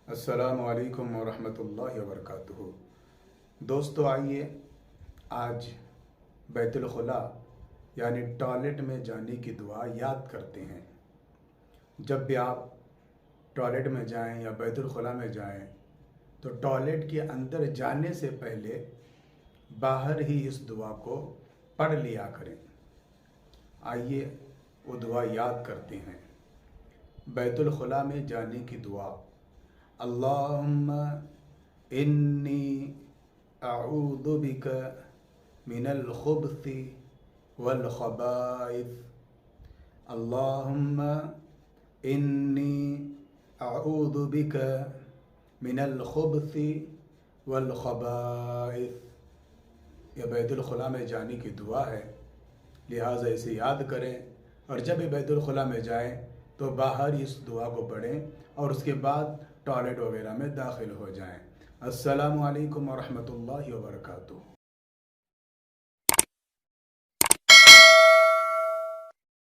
السلام علیکم ورحمۃ اللہ وبرکاتہ۔ دوستو آئیے آج بیت الخلاء یعنی ٹوائلٹ میں جانے کی دعا یاد کرتے ہیں۔ جب بھی آپ ٹوائلٹ میں جائیں یا بیت الخلاء میں جائیں تو ٹوائلٹ کے اندر جانے سے پہلے باہر ہی اس دعا کو پڑھ لیا کریں۔ آئیے وہ دعا یاد کرتے ہیں۔ بیت الخلاء میں جانے کی دعا: اللہم انی اعوذ بک من الخبث والخبائث۔ اللہم انی اعوذ بک من الخبث والخبائث۔ یہ بیت الخلاء میں جانے کی دعا ہے، لہٰذا اسے یاد کریں، اور جب بھی بیت الخلاء میں جائیں تو باہر اس دعا کو پڑھیں اور اس کے بعد ٹوائلٹ وغیرہ میں داخل ہو جائیں۔ السلام علیکم ورحمۃ اللہ وبرکاتہ۔